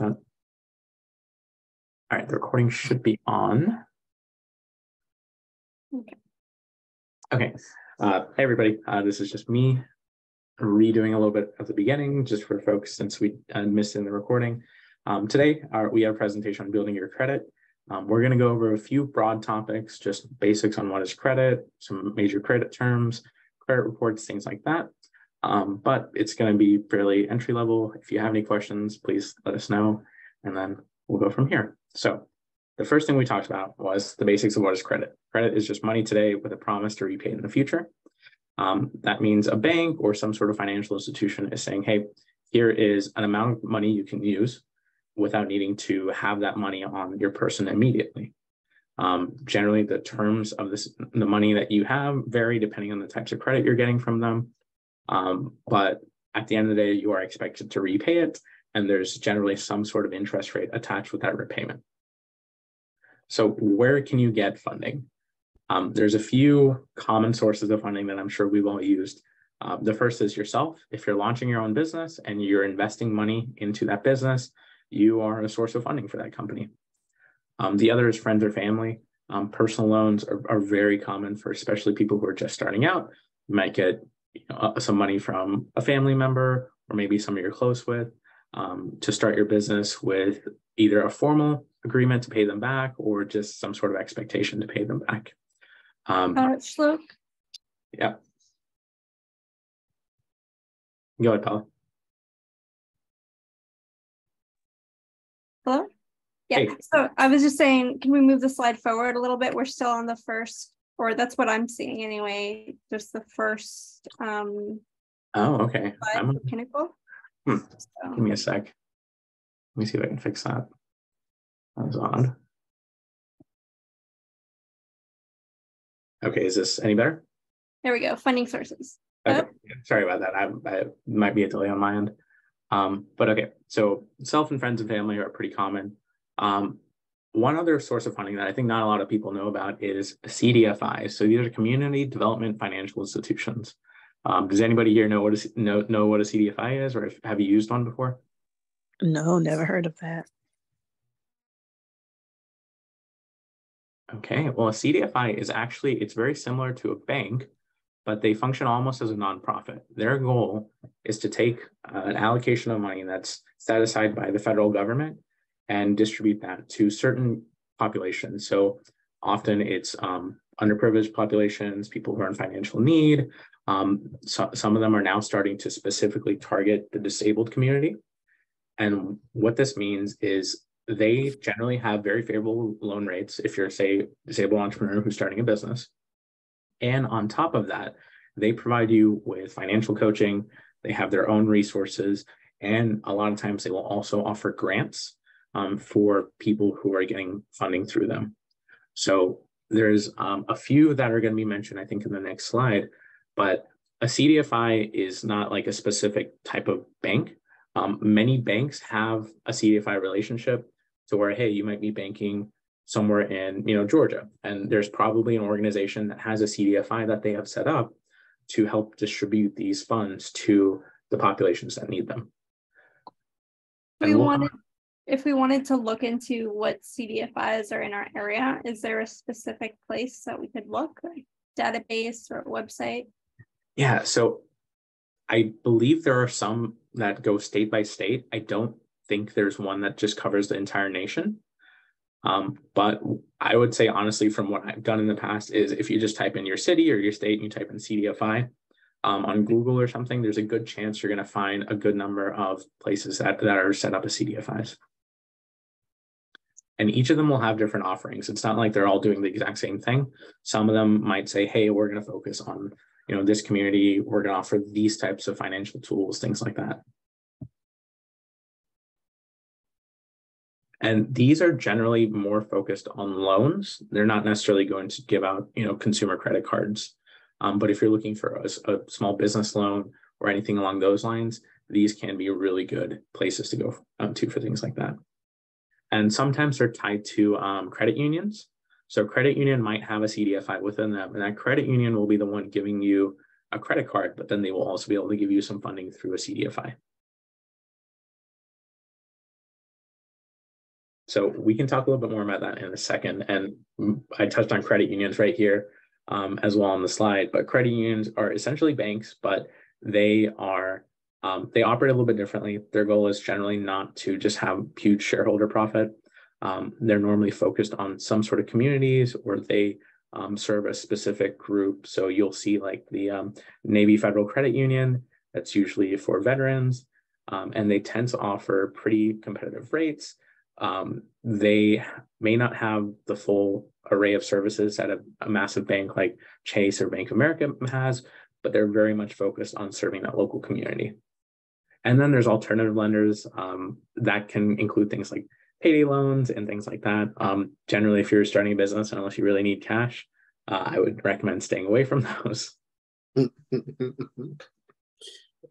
All right, the recording should be on. Okay. Hey, everybody. This is just me redoing a little bit of the beginning just for folks since we missed in the recording. Today, we have a presentation on building your credit. We're going to go over a few broad topics, just basics on what is credit, some major credit terms, credit reports, things like that. But it's going to be fairly entry level. If you have any questions, please let us know, and then we'll go from here. So the first thing we talked about was the basics of what is credit. Credit is just money today with a promise to repay in the future. That means a bank or some sort of financial institution is saying, hey, here is an amount of money you can use without needing to have that money on your person immediately. Generally, the terms of the money that you have vary depending on the types of credit you're getting from them. But at the end of the day, you are expected to repay it, and there's generally some sort of interest rate attached with that repayment. So where can you get funding? There's a few common sources of funding that I'm sure we've all used. The first is yourself. If you're launching your own business and you're investing money into that business, you are a source of funding for that company. The other is friends or family. Personal loans are very common for especially people who are just starting out. You might get some money from a family member or maybe somebody you're close with to start your business with either a formal agreement to pay them back or just some sort of expectation to pay them back. Shlok? Yeah. Go ahead, Paula. Hello? Yeah. Hey. So I was just saying, can we move the slide forward a little bit? We're still on the first, or that's what I'm seeing anyway. Just the first. Oh, okay. Slide for Pinnacle. So. Give me a sec. Let me see if I can fix that. That was odd. Okay, is this any better? There we go. Funding sources. Okay, sorry about that. I might be a delay on my end. But okay, so self and friends and family are pretty common. One other source of funding that I think not a lot of people know about is CDFIs. So these are community development financial institutions. Does anybody here know what a CDFI is, or have you used one before? No, never heard of that. Okay, well, a CDFI is actually, it's very similar to a bank, but they function almost as a nonprofit. Their goal is to take an allocation of money that's set aside by the federal government and distribute that to certain populations. So often it's underprivileged populations, people who are in financial need. So some of them are now starting to specifically target the disabled community. And what this means is they generally have very favorable loan rates if you're, say, disabled entrepreneur who's starting a business. And on top of that, they provide you with financial coaching. They have their own resources. And a lot of times they will also offer grants for people who are getting funding through them. So there's a few that are going to be mentioned, I think, in the next slide. But a CDFI is not like a specific type of bank. Many banks have a CDFI relationship to where, hey, you might be banking somewhere in Georgia, and there's probably an organization that has a CDFI that they have set up to help distribute these funds to the populations that need them. If we wanted to look into what CDFIs are in our area, is there a specific place that we could look, like database or website? Yeah, so I believe there are some that go state by state. I don't think there's one that just covers the entire nation. But I would say, honestly, from what I've done in the past, is if you just type in your city or your state and you type in CDFI on Google or something, there's a good chance you're going to find a good number of places that are set up as CDFIs. And each of them will have different offerings. It's not like they're all doing the exact same thing. Some of them might say, hey, we're going to focus on this community. We're going to offer these types of financial tools, things like that. And these are generally more focused on loans. They're not necessarily going to give out, consumer credit cards. But if you're looking for a small business loan or anything along those lines, these can be really good places to go to for things like that. And sometimes they're tied to credit unions. So credit union might have a CDFI within them, and that credit union will be the one giving you a credit card, but then they will also be able to give you some funding through a CDFI. So we can talk a little bit more about that in a second. And I touched on credit unions right here as well on the slide, but credit unions are essentially banks, but they operate a little bit differently. Their goal is generally not to just have huge shareholder profit. They're normally focused on some sort of communities, or they serve a specific group. So you'll see like the Navy Federal Credit Union, that's usually for veterans, and they tend to offer pretty competitive rates. They may not have the full array of services that a massive bank like Chase or Bank of America has, but they're very much focused on serving that local community. And then there's alternative lenders that can include things like payday loans and things like that. Generally, if you're starting a business, unless you really need cash, I would recommend staying away from those.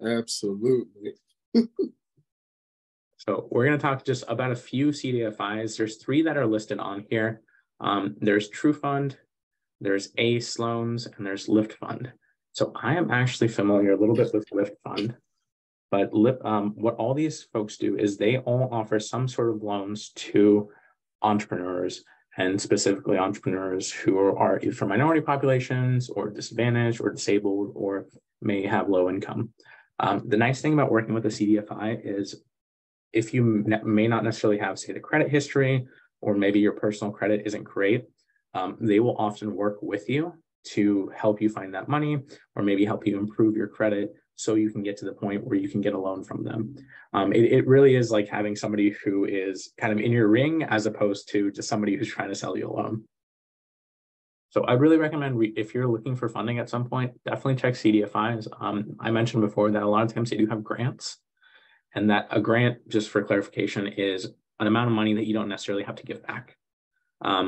Absolutely. So we're going to talk just about a few CDFIs. There's 3 that are listed on here. There's True Fund, there's Ace Loans, and there's Lift Fund. So I am actually familiar a little bit with Lift Fund, but what all these folks do is they all offer some sort of loans to entrepreneurs, and specifically entrepreneurs who are either from minority populations or disadvantaged or disabled or may have low income. The nice thing about working with a CDFI is if you may not necessarily have, say, the credit history, or maybe your personal credit isn't great, they will often work with you to help you find that money, or maybe help you improve your credit so you can get to the point where you can get a loan from them. It really is like having somebody who is kind of in your ring, as opposed to just somebody who's trying to sell you a loan. So I really recommend, if you're looking for funding at some point, definitely check CDFIs. I mentioned before that a lot of times they do have grants, and that a grant, just for clarification, is an amount of money that you don't necessarily have to give back.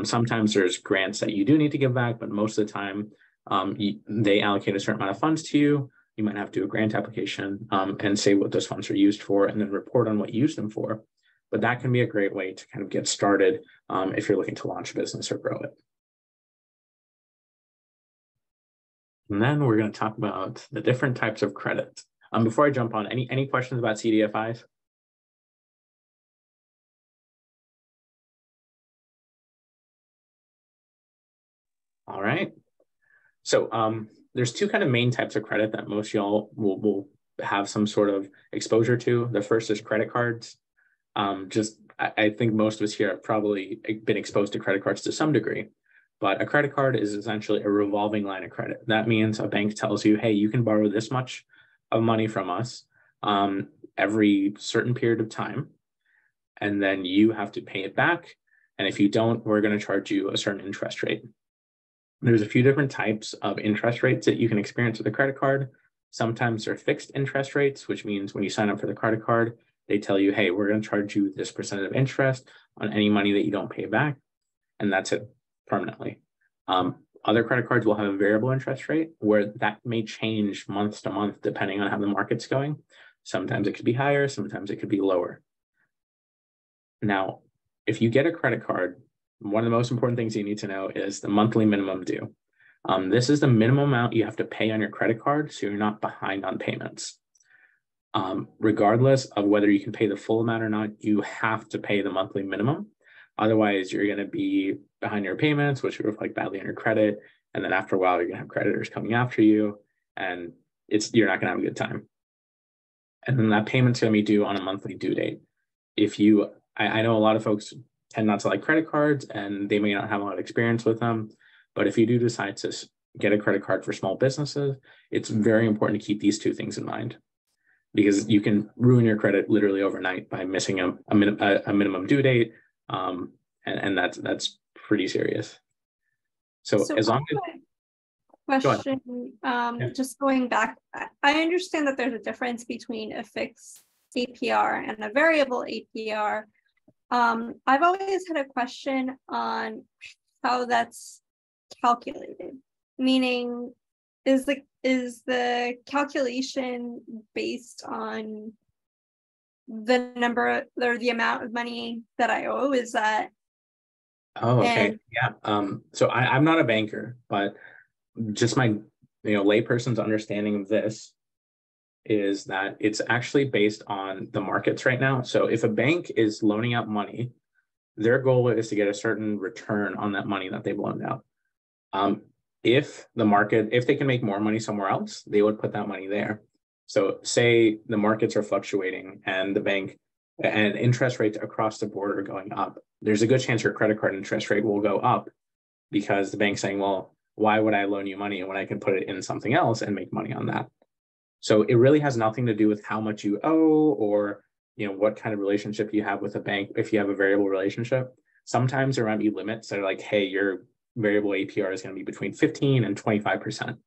Sometimes there's grants that you do need to give back, but most of the time they allocate a certain amount of funds to you. You might have to do a grant application and say what those funds are used for, and then report on what you used them for. But that can be a great way to kind of get started if you're looking to launch a business or grow it. And then we're going to talk about the different types of credit. Before I jump on, any questions about CDFIs? All right. So there's 2 kind of main types of credit that most y'all will have some sort of exposure to. The first is credit cards. I think most of us here have probably been exposed to credit cards to some degree, but a credit card is essentially a revolving line of credit. That means a bank tells you, hey, you can borrow this much of money from us every certain period of time, and then you have to pay it back. And if you don't, we're going to charge you a certain interest rate. There's a few different types of interest rates that you can experience with a credit card. Sometimes they're fixed interest rates, which means when you sign up for the credit card, they tell you, hey, we're going to charge you this % of interest on any money that you don't pay back, and that's it permanently. Other credit cards will have a variable interest rate where that may change month to month depending on how the market's going. Sometimes it could be higher, sometimes it could be lower. Now, if you get a credit card, one of the most important things you need to know is the monthly minimum due. This is the minimum amount you have to pay on your credit card, so you're not behind on payments. Regardless of whether you can pay the full amount or not, you have to pay the monthly minimum. Otherwise, you're going to be behind your payments, which will reflect badly on your credit. And then after a while, you're going to have creditors coming after you, and you're not going to have a good time. And then that payment's going to be due on a monthly due date. I know a lot of folks tend not to like credit cards, and they may not have a lot of experience with them. But if you do decide to get a credit card for small businesses, it's very important to keep these 2 things in mind, because you can ruin your credit literally overnight by missing a minimum due date. And that's pretty serious. So as long as question, just going back, I understand that there's a difference between a fixed APR and a variable APR. I've always had a question on how that's calculated, meaning is the calculation based on the number or the amount of money that I owe? Is that? Oh, okay. Yeah. So I'm not a banker, but just my layperson's understanding of this is that it's actually based on the markets right now. So if a bank is loaning out money, their goal is to get a certain return on that money that they've loaned out. If they can make more money somewhere else, they would put that money there. So say the markets are fluctuating and the bank and interest rates across the board are going up. There's a good chance your credit card interest rate will go up because the bank's saying, well, why would I loan you money when I can put it in something else and make money on that? So it really has nothing to do with how much you owe or what kind of relationship you have with a bank. If you have a variable relationship, sometimes there might be limits that are like, hey, your variable APR is going to be between 15 and 25%.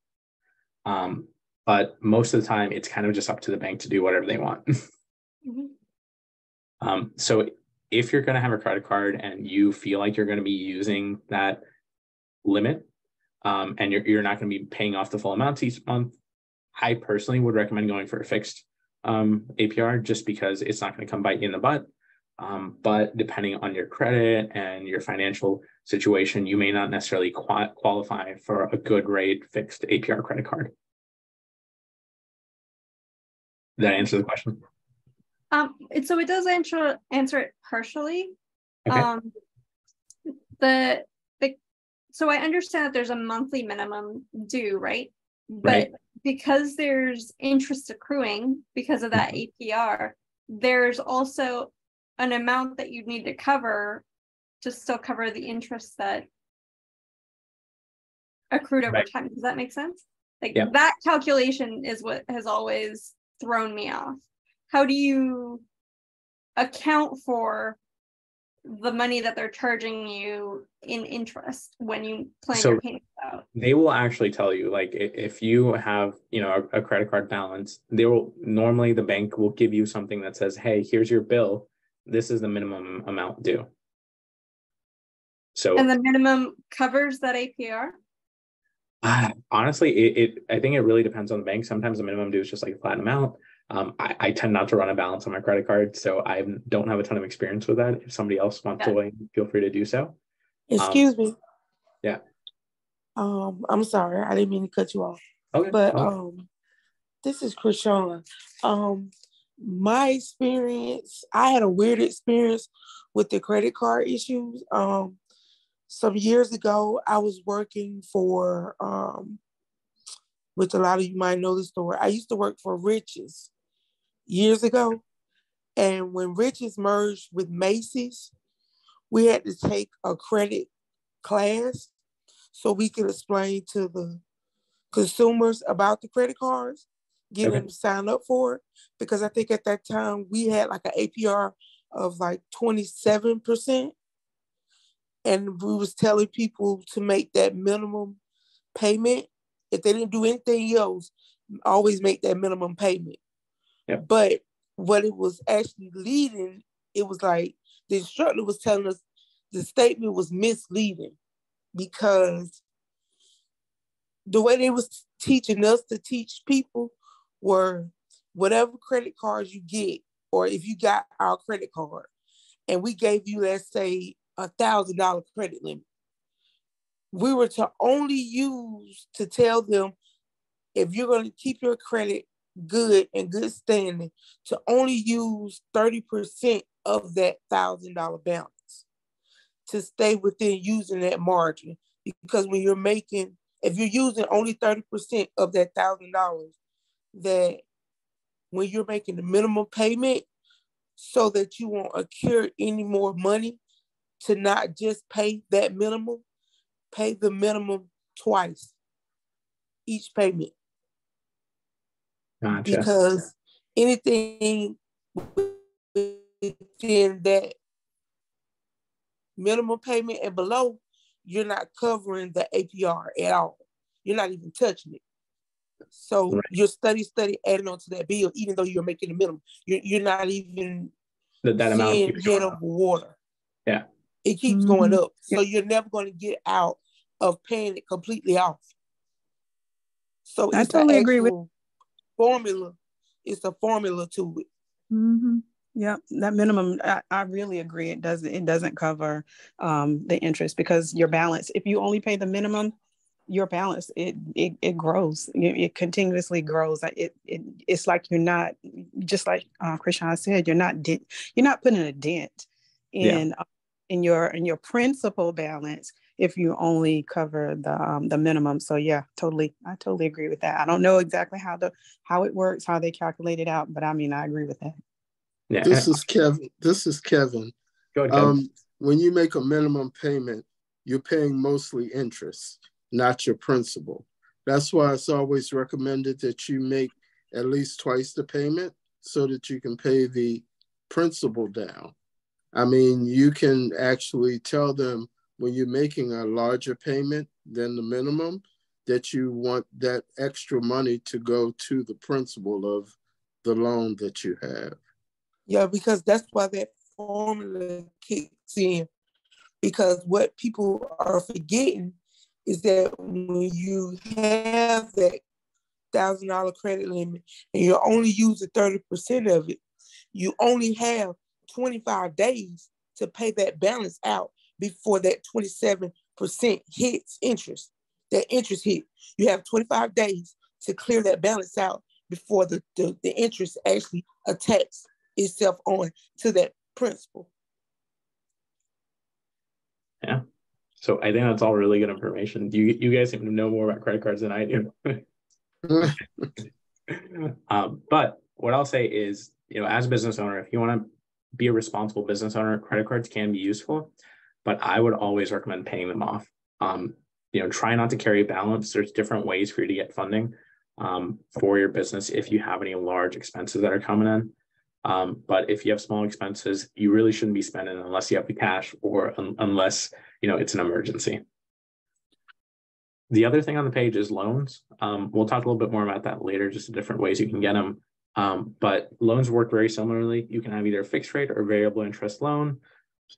But most of the time, it's kind of just up to the bank to do whatever they want. Mm-hmm. So if you're going to have a credit card and you feel like you're going to be using that limit, and you're not going to be paying off the full amount each month, I personally would recommend going for a fixed APR just because it's not going to come bite you in the butt. But depending on your credit and your financial situation, you may not necessarily qualify for a good rate fixed APR credit card. Did that answer the question? So it does answer it partially. Okay. So I understand that there's a monthly minimum due, right? Right. But because there's interest accruing because of that APR, there's also an amount that you need to cover to still cover the interest that accrued over time. Does that make sense? That calculation is what has always thrown me off. How do you account for the money that they're charging you in interest when you plan your payments out? They will actually tell you, like, if you have, a credit card balance, the bank will give you something that says, hey, here's your bill. This is the minimum amount due. And the minimum covers that APR? Honestly, I think it really depends on the bank. Sometimes the minimum due is just like a flat amount. I tend not to run a balance on my credit card, so I don't have a ton of experience with that. If somebody else wants to weigh in, feel free to do so. Excuse me. Yeah. I'm sorry. I didn't mean to cut you off. Okay. But this is Krishan. My experience, I had a weird experience with the credit card issues. Some years ago, I was working for, which a lot of you might know the story. I used to work for Riches years ago. And when Riches merged with Macy's, we had to take a credit class so we could explain to the consumers about the credit cards, get them to sign up for it. Because I think at that time we had like an APR of like 27%. And we was telling people to make that minimum payment. If they didn't do anything else, always make that minimum payment. Yep. But what it was actually leading, it was like the instructor was telling us the statement was misleading because the way they was teaching us to teach people were whatever credit cards you get, or if you got our credit card and we gave you, let's say, $1,000 credit limit, we were to only use to tell them if you're going to keep your credit good and good standing, to only use 30% of that $1,000 balance to stay within using that margin. Because when you're making, if you're using only 30% of that $1,000, that when you're making the minimum payment so that you won't accrue any more money, to not just pay that minimum, pay the minimum twice each payment. Gotcha. Because anything within that minimum payment and below, you're not covering the APR at all. You're not even touching it. So you're steady adding on to that bill, even though you're making the minimum. You're not even that amount seeing head over water. Yeah. It keeps going up. So you're never going to get out of paying it completely off. So I it's totally an agree with actual formula. It's a formula to it. Yeah, that minimum, I really agree. It doesn't cover the interest, because your balance, if you only pay the minimum, your balance, it grows. It continuously grows. It's like you're not, just like Krishan said, you're not putting a dent in in your principal balance if you only cover the minimum. So yeah, I totally agree with that. I don't know exactly how it works, how they calculate it out, but I mean, I agree with that. Yeah. This is Kevin. Go ahead, Kevin. When you make a minimum payment, you're paying mostly interest, not your principal. That's why it's always recommended that you make at least twice the payment so that you can pay the principal down. I mean, you can actually tell them when you're making a larger payment than the minimum that you want that extra money to go to the principal of the loan that you have. Yeah, because that's why that formula kicks in. Because what people are forgetting is that when you have that $1,000 credit limit and you're only using 30% of it, you only have 25 days to pay that balance out before that 27% hits interest. That interest hit. You have 25 days to clear that balance out before the interest actually attacks itself on to that principal. Yeah. So I think that's all really good information. You guys seem to know more about credit cards than I do. But what I'll say is, as a business owner, if you want to be a responsible business owner, credit cards can be useful, but I would always recommend paying them off. Try not to carry a balance. There's different ways for you to get funding for your business if you have any large expenses that are coming in. But if you have small expenses, you really shouldn't be spending unless you have the cash or unless, it's an emergency. The other thing on the page is loans. We'll talk a little bit more about that later, just the different ways you can get them. But loans work very similarly. You can have either a fixed rate or variable interest loan.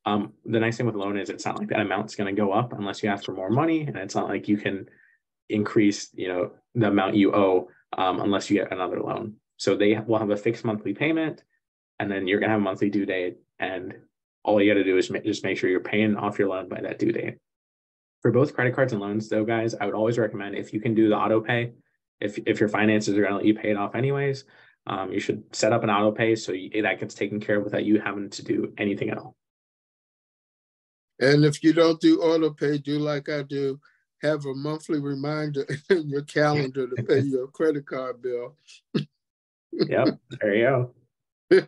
The nice thing with loan is it's not like that amount's going to go up unless you ask for more money. And it's not like you can increase, the amount you owe unless you get another loan. So they will have a fixed monthly payment, and then you're going to have a monthly due date. And all you got to do is just make sure you're paying off your loan by that due date. For both credit cards and loans, though, guys, I would always recommend if you can do the auto pay, if your finances are going to let you pay it off anyways, you should set up an auto pay so that gets taken care of without you having to do anything at all. And if you don't do auto pay, do like I do, have a monthly reminder in your calendar to pay your credit card bill. Yep, there you go.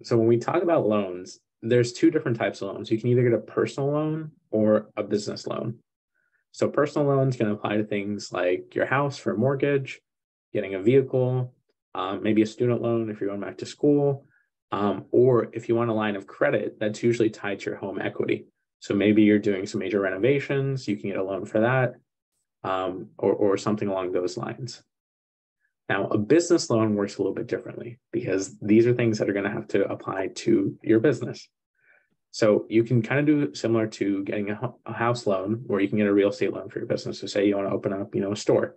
So when we talk about loans, there's two different types of loans. You can either get a personal loan or a business loan. So personal loans can apply to things like your house for a mortgage, getting a vehicle, maybe a student loan if you're going back to school, or if you want a line of credit, that's usually tied to your home equity. So maybe you're doing some major renovations, you can get a loan for that, or something along those lines. Now, a business loan works a little bit differently because these are things that are going to have to apply to your business. So you can kind of do similar to getting a house loan where you can get a real estate loan for your business. So say you want to open up, a store,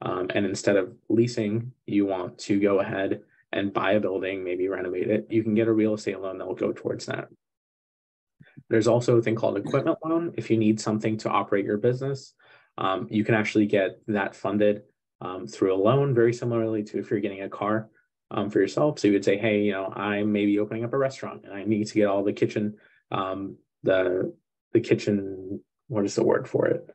and instead of leasing, you want to go ahead and buy a building, maybe renovate it. You can get a real estate loan that will go towards that. There's also a thing called equipment loan. If you need something to operate your business, you can actually get that funded through a loan, very similarly to if you're getting a car for yourself. So you would say, hey, I'm maybe opening up a restaurant and I need to get all the kitchen, the kitchen, what is the word for it?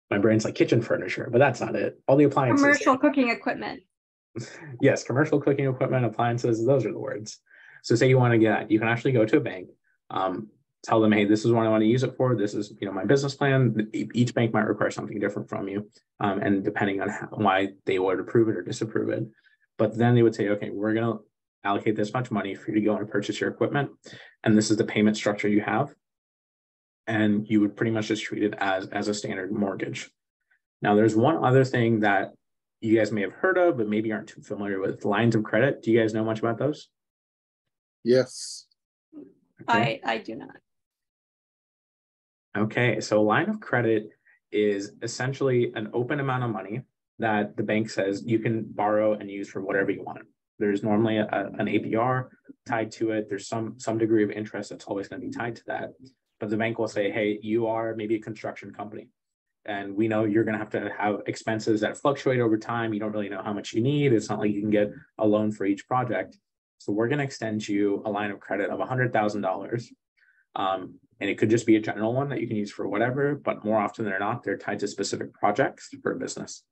My brain's like kitchen furniture, but that's not it. All the appliances. Commercial cooking equipment. Yes, commercial cooking equipment, appliances, those are the words. So say you want to get, you can actually go to a bank, tell them, hey, this is what I want to use it for. This is, my business plan. Each bank might require something different from you. And depending on why they would approve it or disapprove it. But then they would say, okay, we're going to allocate this much money for you to go and purchase your equipment. And this is the payment structure you have. And you would pretty much just treat it as a standard mortgage. Now, there's one other thing that you guys may have heard of, but maybe aren't too familiar with: lines of credit. Do you guys know much about those? Yes. Okay. I do not. Okay, so a line of credit is essentially an open amount of money that the bank says you can borrow and use for whatever you want. There's normally an APR tied to it. There's some degree of interest that's always going to be tied to that. But the bank will say, hey, you are maybe a construction company, and we know you're going to have expenses that fluctuate over time. You don't really know how much you need. It's not like you can get a loan for each project. So we're going to extend you a line of credit of $100,000. And it could just be a general one that you can use for whatever, but more often than not, they're tied to specific projects for a business.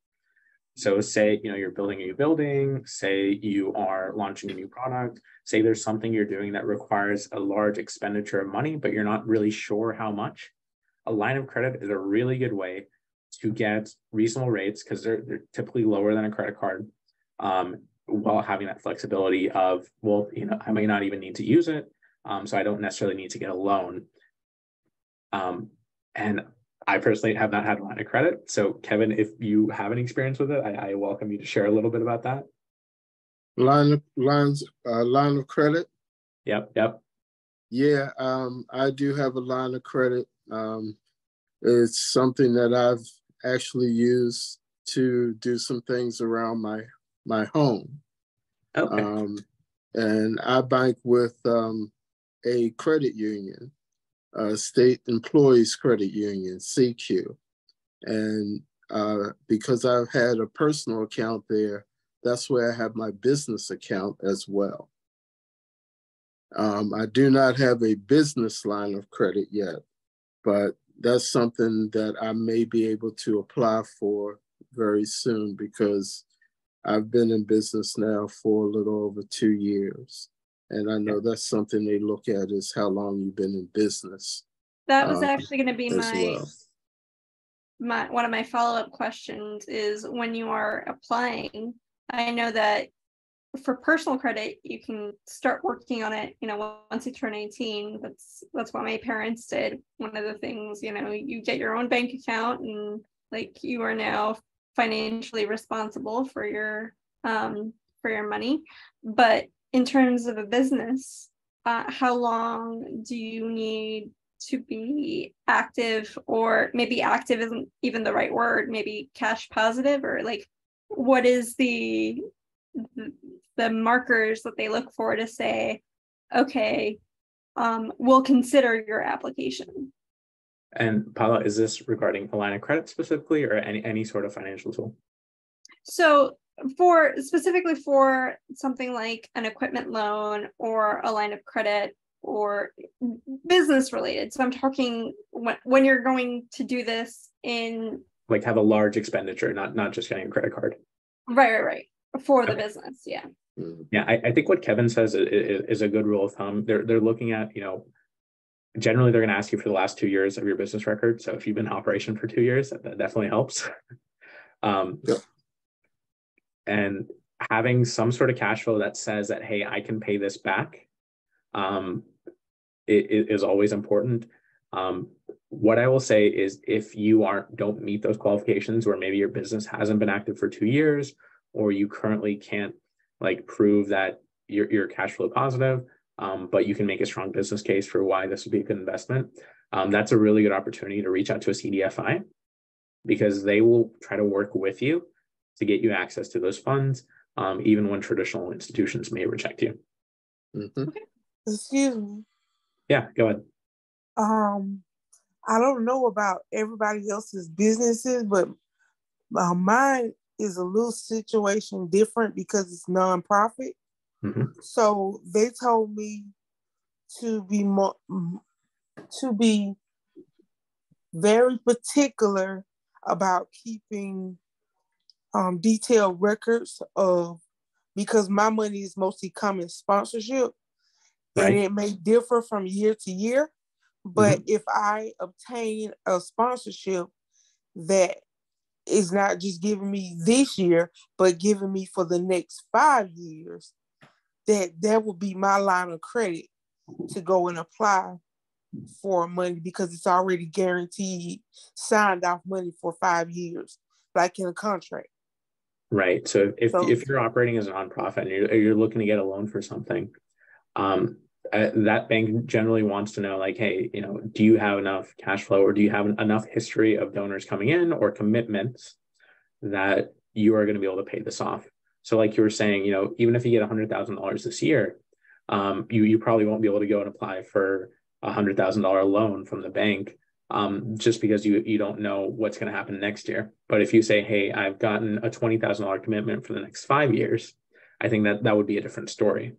So say, you're building a new building, say you are launching a new product, say there's something you're doing that requires a large expenditure of money, but you're not really sure how much. A line of credit is a really good way to get reasonable rates because they're typically lower than a credit card, while having that flexibility of, well, I may not even need to use it, so I don't necessarily need to get a loan. And I personally have not had a line of credit. So Kevin, if you have any experience with it, I welcome you to share a little bit about that. Line of credit. Yep. Yeah, I do have a line of credit. It's something that I've actually used to do some things around my home. Okay. And I bank with a credit union, State Employees Credit Union, CQ. And because I've had a personal account there, that's where I have my business account as well. I do not have a business line of credit yet, but that's something that I may be able to apply for very soon because I've been in business now for a little over 2 years. And I know that's something they look at is how long you've been in business. That was actually going to be well. one of my follow-up questions is when you are applying, I know that for personal credit, you can start working on it, once you turn 18. That's what my parents did. One of the things, you get your own bank account and you are now financially responsible for your money. But in terms of a business, how long do you need to be active, or maybe active isn't even the right word, maybe cash positive, or what is the markers that they look for to say, okay, we'll consider your application? And Paula, is this regarding a line of credit specifically, or any sort of financial tool? So specifically for something like an equipment loan or a line of credit or business related. So I'm talking when you're going to do this in have a large expenditure, not just getting a credit card. Right. For the business, yeah. Yeah, I think what Kevin says is a good rule of thumb. They're looking at, generally they're going to ask you for the last 2 years of your business record. So if you've been in operation for 2 years, that definitely helps. Yep. And having some sort of cash flow that says that, hey, I can pay this back, it is always important. What I will say is if you don't meet those qualifications, or maybe your business hasn't been active for 2 years, or you currently can't prove that you're cash flow positive, but you can make a strong business case for why this would be a good investment, that's a really good opportunity to reach out to a CDFI, because they will try to work with you to get you access to those funds, even when traditional institutions may reject you. Mm-hmm. Okay. Excuse me. Yeah, go ahead. I don't know about everybody else's businesses, but mine is a little situation different because it's nonprofit. Mm-hmm. So they told me to be very particular about keeping detailed records because my money is mostly coming sponsorship, right, and it may differ from year to year. But if I obtain a sponsorship that is not just giving me this year, but giving me for the next 5 years, that will be my line of credit to go and apply for money, because it's already guaranteed, signed off money for 5 years, like in a contract. Right. So if you're operating as a nonprofit and you're looking to get a loan for something, that bank generally wants to know, hey, do you have enough cash flow, or do you have enough history of donors coming in or commitments that you are going to be able to pay this off? So like you were saying, even if you get $100,000 this year, you probably won't be able to go and apply for a $100,000 loan from the bank, just because you don't know what's going to happen next year. But if you say, hey, I've gotten a $20,000 commitment for the next 5 years, I think that would be a different story.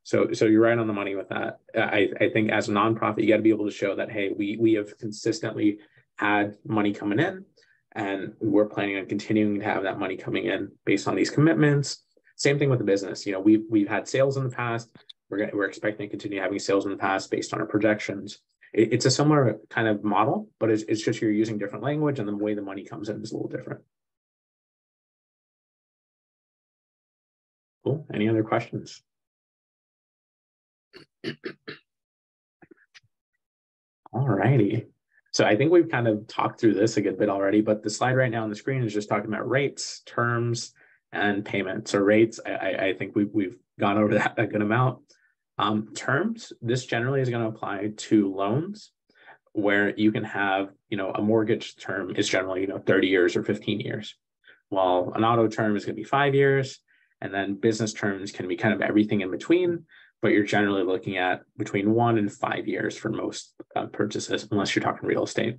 So you're right on the money with that. I think as a nonprofit, you got to be able to show that, hey, we have consistently had money coming in, and we're planning on continuing to have that money coming in based on these commitments. Same thing with the business. You know, we've had sales in the past. We're expecting to continue having sales in the past based on our projections. It's a similar kind of model, but it's just you're using different language, and the way the money comes in is a little different. Cool. Any other questions? All righty. So I think we've kind of talked through this a good bit already, but the slide right now on the screen is just talking about rates, terms, and payment. So rates, I think we've gone over that a good amount. Terms, this generally is going to apply to loans where you can have, you know, a mortgage term is generally, you know, 30 years or 15 years, while an auto term is going to be 5 years, and then business terms can be kind of everything in between, but you're generally looking at between 1 and 5 years for most purchases, unless you're talking real estate.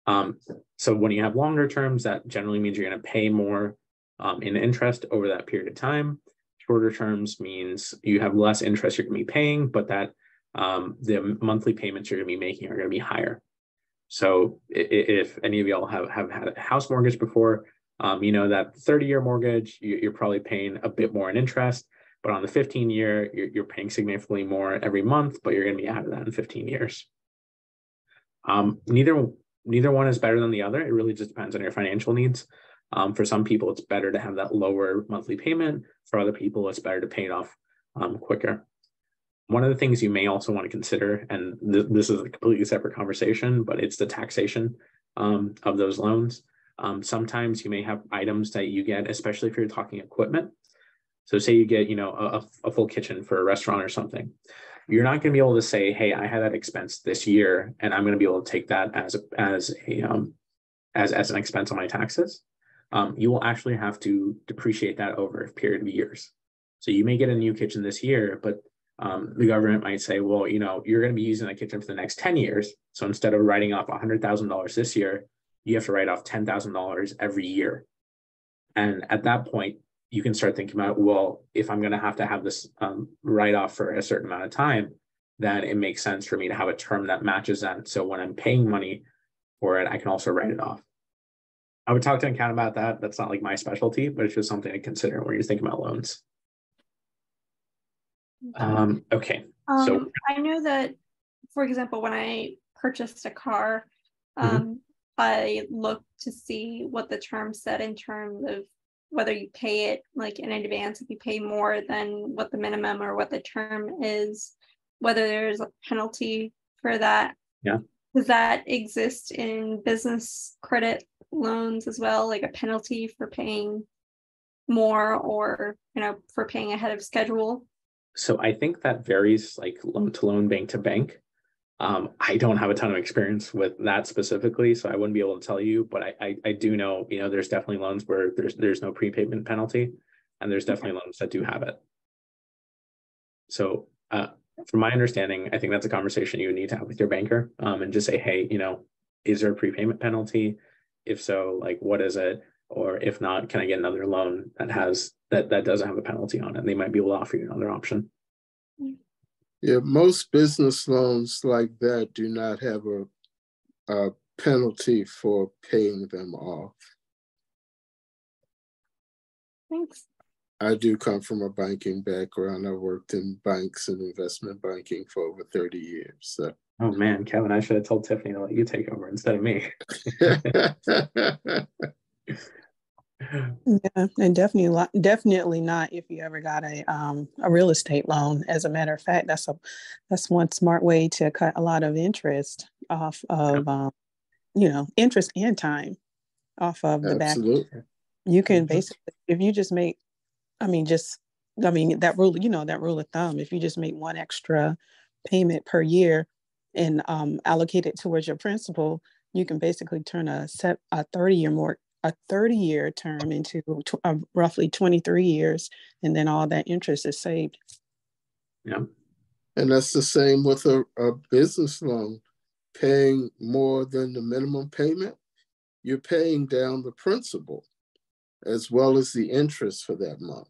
So when you have longer terms, that generally means you're going to pay more in interest over that period of time. Shorter terms means you have less interest you're going to be paying, but that the monthly payments you're going to be making are going to be higher. So if any of y'all have had a house mortgage before, you know that 30-year mortgage, you're probably paying a bit more in interest, but on the 15-year, you're paying significantly more every month, but you're going to be out of that in 15 years. Neither one is better than the other. It really just depends on your financial needs. For some people, it's better to have that lower monthly payment. For other people, it's better to pay it off quicker. One of the things you may also want to consider, and this is a completely separate conversation, but it's the taxation of those loans. Sometimes you may have items that you get, especially if you're talking equipment. So say you get, you know, a full kitchen for a restaurant or something. You're not going to be able to say, hey, I had that expense this year, and I'm going to be able to take that as an expense on my taxes. You will actually have to depreciate that over a period of years. So you may get a new kitchen this year, but the government might say, well, you know, you're going to be using that kitchen for the next 10 years. So instead of writing off $100,000 this year, you have to write off $10,000 every year. And at that point, you can start thinking about, well, if I'm going to have this write-off for a certain amount of time, then it makes sense for me to have a term that matches that. So when I'm paying money for it, I can also write it off. I would talk to an accountant about that. That's not like my specialty, but it's just something to consider when you're thinking about loans. Okay. So I know that, for example, when I purchased a car, I looked to see what the term said in terms of whether you pay it like in advance, if you pay more than what the minimum or what the term is, whether there's a penalty for that. Yeah. Does that exist in business credit loans as well, like a penalty for paying more or, you know, for paying ahead of schedule? So I think that varies like loan to loan, bank to bank. I don't have a ton of experience with that specifically, so I wouldn't be able to tell you, but I do know, you know, there's definitely loans where there's no prepayment penalty, and there's definitely loans that do have it. So from my understanding, I think that's a conversation you would need to have with your banker, and just say, hey, you know, is there a prepayment penalty? If so, like, what is it? Or if not, can I get another loan that doesn't have a penalty on it? And they might be able to offer you another option. Yeah, most business loans like that do not have a penalty for paying them off. Thanks. I do come from a banking background. I worked in banks and investment banking for over 30 years. So. Oh man, Kevin, I should have told Tiffany to let you take over instead of me. Yeah, and definitely not if you ever got a real estate loan. As a matter of fact, that's one smart way to cut a lot of interest off of you know, interest and time off of the back. Absolutely. You can basically, if you just make, that rule, you know, that rule of thumb, if you just make one extra payment per year and allocate it towards your principal, you can basically turn a 30-year term into roughly 23 years, and then all that interest is saved. Yeah. And that's the same with a business loan. Paying more than the minimum payment, you're paying down the principal as well as the interest for that month.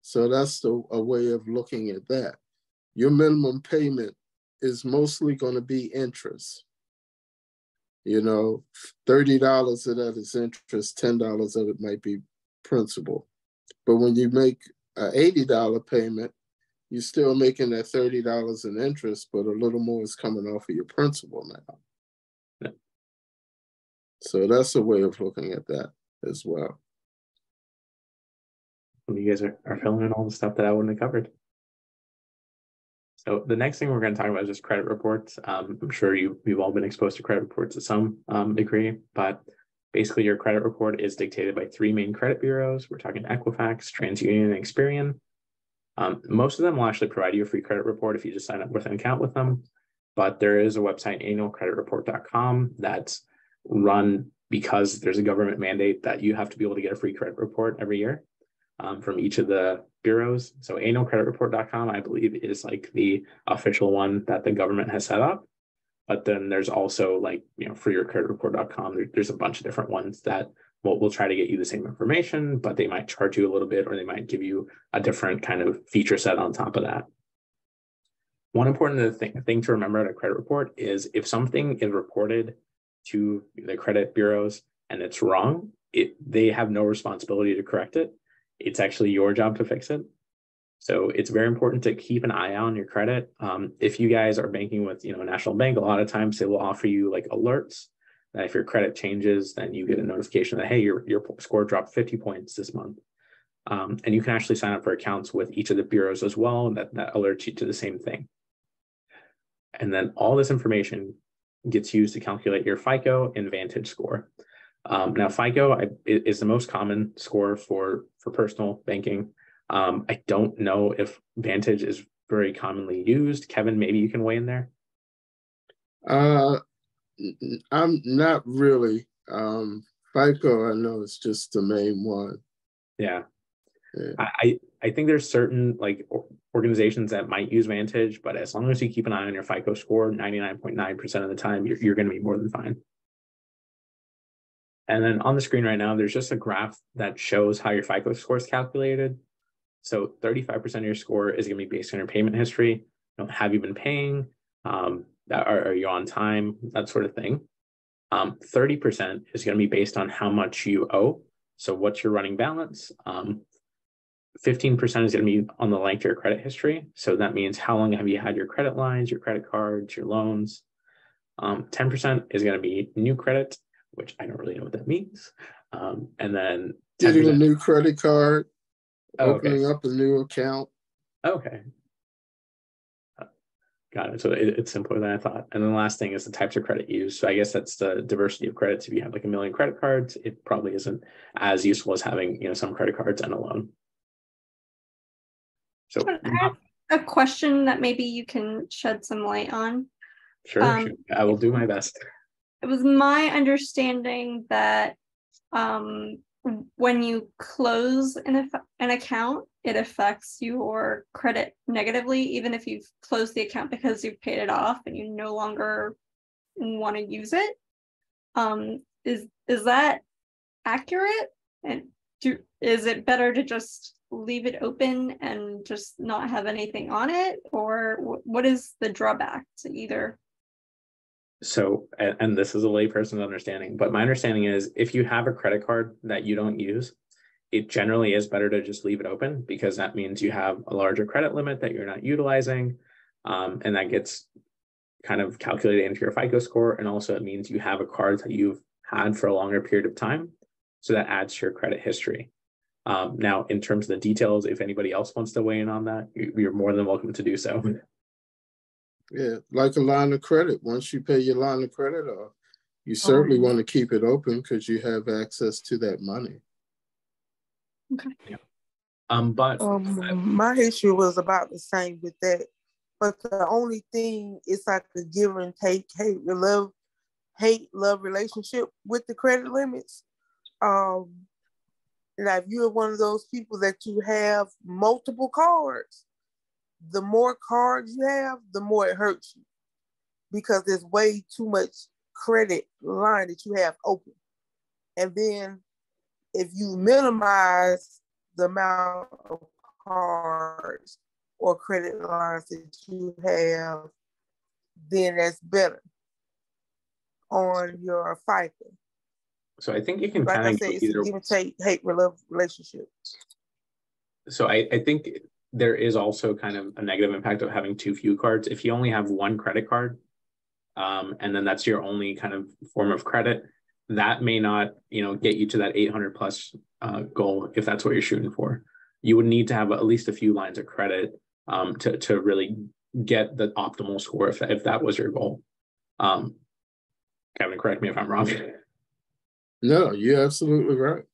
So that's a way of looking at that. Your minimum payment is mostly going to be interest. You know, $30 of that is interest, $10 of it might be principal. But when you make an $80 payment, you're still making that $30 in interest, but a little more is coming off of your principal now. Yeah. So that's a way of looking at that as well. You guys are filling in all the stuff that I wouldn't have covered. So the next thing we're going to talk about is just credit reports. I'm sure we've all been exposed to credit reports to some degree, but basically your credit report is dictated by three main credit bureaus. We're talking Equifax, TransUnion, and Experian. Most of them will actually provide you a free credit report if you just sign up with an account with them. But there is a website, annualcreditreport.com, that's run because there's a government mandate that you have to be able to get a free credit report every year from each of the bureaus. So annualcreditreport.com, I believe, is like the official one that the government has set up. But then there's also like, freeyourcreditreport.com. There's a bunch of different ones that will try to get you the same information, but they might charge you a little bit, or they might give you a different kind of feature set on top of that. One important thing to remember at a credit report is if something is reported to the credit bureaus and it's wrong, they have no responsibility to correct it. It's actually your job to fix it. So it's very important to keep an eye on your credit. If you guys are banking with, a national bank, a lot of times they will offer you like alerts that if your credit changes, then you get a notification that, hey, your score dropped 50 points this month. And you can actually sign up for accounts with each of the bureaus as well, that alerts you to the same thing. And then all this information gets used to calculate your FICO and Vantage score. Now, FICO is the most common score for personal banking. I don't know if Vantage is very commonly used. Kevin, maybe you can weigh in there. I'm not really. FICO, I know it's just the main one. Yeah. I think there's certain like organizations that might use Vantage, but as long as you keep an eye on your FICO score, 99.9% of the time, you're going to be more than fine. And then on the screen right now, there's just a graph that shows how your FICO score is calculated. So 35% of your score is going to be based on your payment history. Have you been paying? Are you on time? That sort of thing. 30% is going to be based on how much you owe. So what's your running balance? 15% is going to be on the length of your credit history. So that means how long have you had your credit lines, your credit cards, your loans. 10% is going to be new credit, which I don't really know what that means. And then 10%, getting a new credit card, opening okay. up a new account. Okay. Got it. So it's simpler than I thought. And then the last thing is the types of credit used. So I guess that's the diversity of credits. If you have like a million credit cards, it probably isn't as useful as having, some credit cards and a loan. So I have a question that maybe you can shed some light on. Sure. I will do my best. It was my understanding that when you close an account, it affects your credit negatively, even if you've closed the account because you've paid it off and you no longer want to use it. Is that accurate? And is it better to just leave it open and just not have anything on it? Or what is the drawback to either? So, and this is a layperson's understanding, but my understanding is if you have a credit card that you don't use, it generally is better to just leave it open, because that means you have a larger credit limit that you're not utilizing. And that gets kind of calculated into your FICO score. And also it means you have a card that you've had for a longer period of time. So that adds to your credit history. Now, in terms of the details, if anybody else wants to weigh in on that, you're more than welcome to do so. Yeah, like a line of credit. Once you pay your line of credit off, you certainly want to keep it open because you have access to that money. Okay. Yeah. But my issue was about the same with that. But the only thing is like a give and take, hate love relationship with the credit limits. Now, if you're one of those people that you have multiple cards, the more cards you have, the more it hurts you, because there's way too much credit line that you have open. And then if you minimize the amount of cards or credit lines that you have, then that's better on your FICO. So I think you can Like kind I of said, go it's a either. give and take, hate love relationship. So I think there is also kind of a negative impact of having too few cards. If you only have one credit card, and then that's your only kind of form of credit, that may not, get you to that 800 plus goal if that's what you're shooting for. You would need to have at least a few lines of credit to really get the optimal score if that was your goal. Kevin, correct me if I'm wrong. No, you're absolutely right.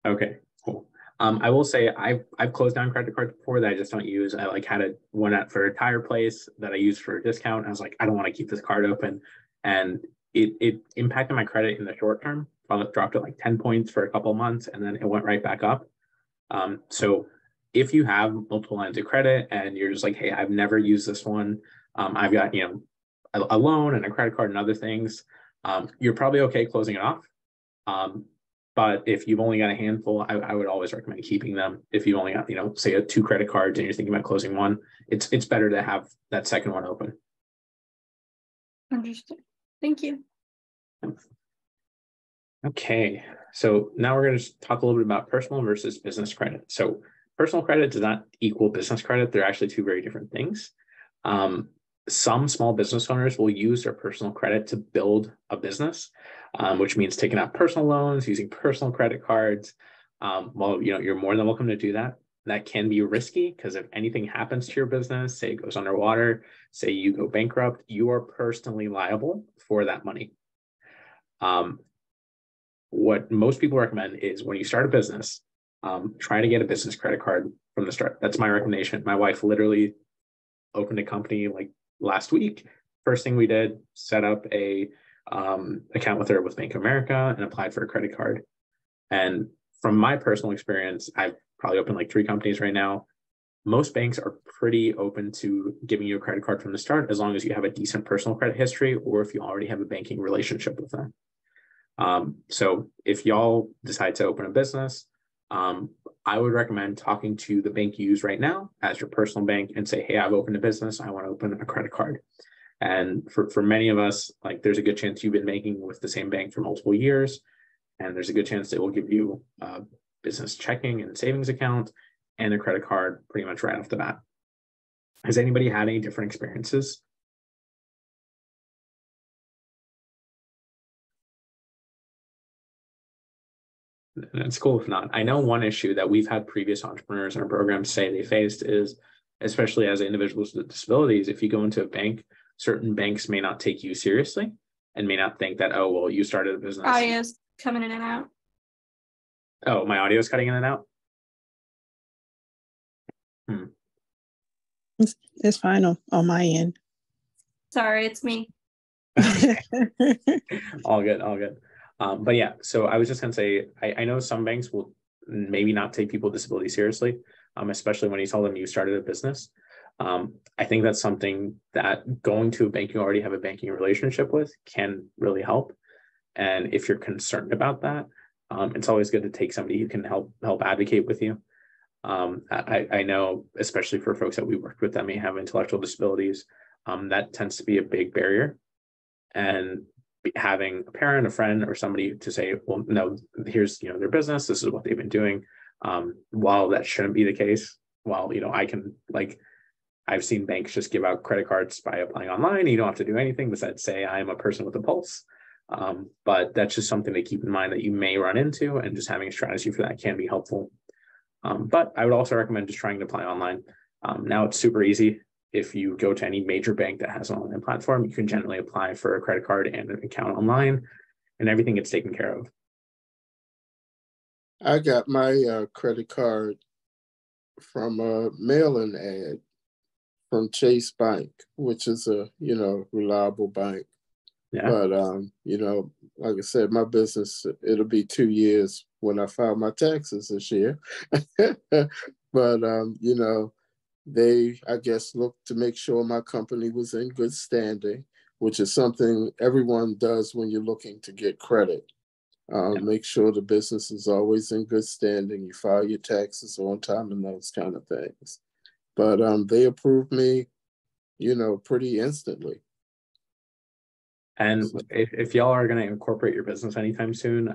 Okay, cool. I will say I've closed down credit cards before that I just don't use. I had one for a tire place that I used for a discount. I was like, I don't want to keep this card open, and it impacted my credit in the short term. It dropped it like 10 points for a couple of months, and then it went right back up. So if you have multiple lines of credit and you're just like, hey, I've never used this one, I've got a loan and a credit card and other things, you're probably okay closing it off. But if you've only got a handful, I would always recommend keeping them. If you only got, say 2 credit cards and you're thinking about closing one, it's better to have that second one open. Understood. Thank you. Okay, so now we're going to talk a little bit about personal versus business credit. So personal credit does not equal business credit. They're actually 2 very different things. Some small business owners will use their personal credit to build a business, which means taking out personal loans, using personal credit cards. Well, you're more than welcome to do that. That can be risky because if anything happens to your business, say it goes underwater, say you go bankrupt, you are personally liable for that money. What most people recommend is when you start a business, try to get a business credit card from the start. That's my recommendation. My wife literally opened a company like last week. First thing we did, set up a account with her with Bank of America and applied for a credit card. And from my personal experience, I've probably opened like 3 companies right now. Most banks are pretty open to giving you a credit card from the start, as long as you have a decent personal credit history or if you already have a banking relationship with them. So if y'all decide to open a business, I would recommend talking to the bank you use right now as your personal bank and say, hey, I've opened a business. I want to open a credit card. And for many of us, like there's a good chance you've been banking with the same bank for multiple years. And there's a good chance they will give you a business checking and savings account and a credit card pretty much right off the bat. Has anybody had any different experiences? It's cool if not. I know one issue that we've had previous entrepreneurs in our program say they faced is, especially as individuals with disabilities, if you go into a bank, certain banks may not take you seriously and may not think that, oh, well, you started a business. Audio's coming in and out. Oh, my audio is cutting in and out? It's fine on my end. Sorry, it's me. All good, all good. But yeah, so I was just gonna say, I know some banks will maybe not take people with disabilities seriously, especially when you tell them you started a business. I think that's something that going to a bank you already have a banking relationship with can really help. And if you're concerned about that, it's always good to take somebody who can help advocate with you. I know, especially for folks that we worked with that may have intellectual disabilities, that tends to be a big barrier. And having a parent, a friend, or somebody to say, well, no, here's their business, this is what they've been doing. While that shouldn't be the case, while I can I've seen banks just give out credit cards by applying online. You don't have to do anything besides say I am a person with a pulse. But that's just something to keep in mind that you may run into, and just having a strategy for that can be helpful. But I would also recommend just trying to apply online. Now it's super easy. If you go to any major bank that has an online platform, you can generally apply for a credit card and an account online, and everything gets taken care of. I got my credit card from a mail-in ad from Chase Bank, which is a reliable bank. Yeah. But like I said, my business, it'll be 2 years when I file my taxes this year. But they, I guess, looked to make sure my company was in good standing, which is something everyone does when you're looking to get credit. Make sure the business is always in good standing. You file your taxes on time and those kind of things. But they approved me, pretty instantly. And if y'all are going to incorporate your business anytime soon,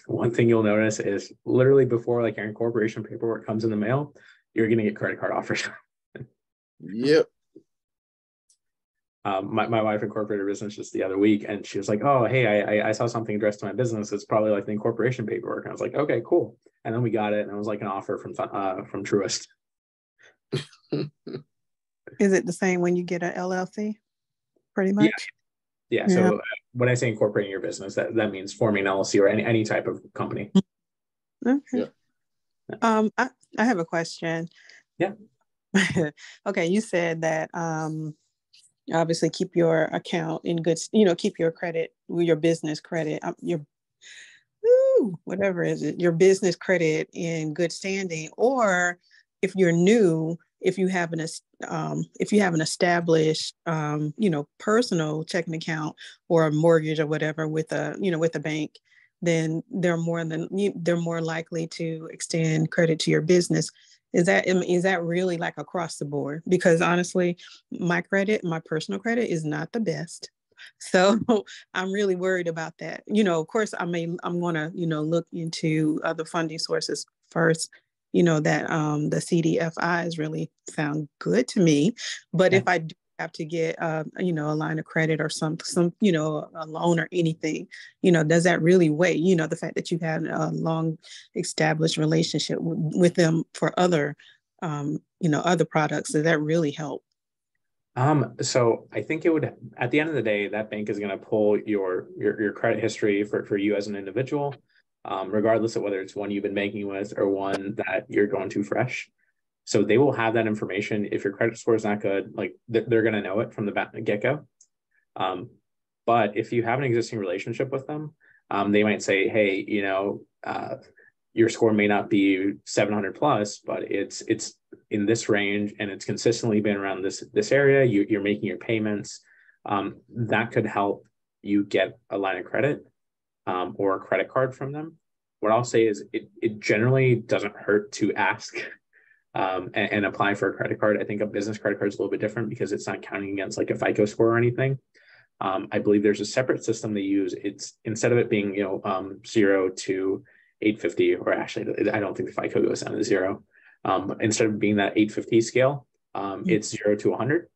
one thing you'll notice is literally before like your incorporation paperwork comes in the mail, you're going to get credit card offers. Yep. My wife incorporated her business just the other week, and she was like, "Oh, hey, I saw something addressed to my business. It's probably like the incorporation paperwork." And I was like, "Okay, cool." And then we got it, and it was like an offer from Truist. Is it the same when you get an LLC? Pretty much. Yeah. So when I say incorporating your business, that means forming an LLC or any type of company. Okay. Yeah. I have a question. Yeah. Okay, you said that obviously keep your account in good, keep your credit, your business credit, whatever is it, your business credit in good standing, or if you're new, if you have an established, personal checking account or a mortgage or whatever with a bank, then they're more likely to extend credit to your business. Is that really like across the board? Because honestly, my personal credit is not the best. So I'm really worried about that. Of course, I'm going to, look into other funding sources first, that the CDFIs really sound good to me. But if I do have to get, a line of credit or some, a loan or anything, does that really weigh, the fact that you've had a long established relationship with them for other, other products, does that really help? So I think it would, at the end of the day, that bank is going to pull your credit history for you as an individual, regardless of whether it's one you've been banking with or one that you're going to fresh. So they will have that information. If your credit score is not good, like they're going to know it from the get-go. But if you have an existing relationship with them, they might say, hey, your score may not be 700 plus, but it's in this range and it's consistently been around this area. You're making your payments. That could help you get a line of credit or a credit card from them. What I'll say is it generally doesn't hurt to ask and apply for a credit card. I think a business credit card is a little bit different because it's not counting against like a FICO score or anything. I believe there's a separate system they use. It's instead of it being 0 to 850, or actually I don't think the FICO goes down to 0. Instead of being that 850 scale, it's 0 to 100.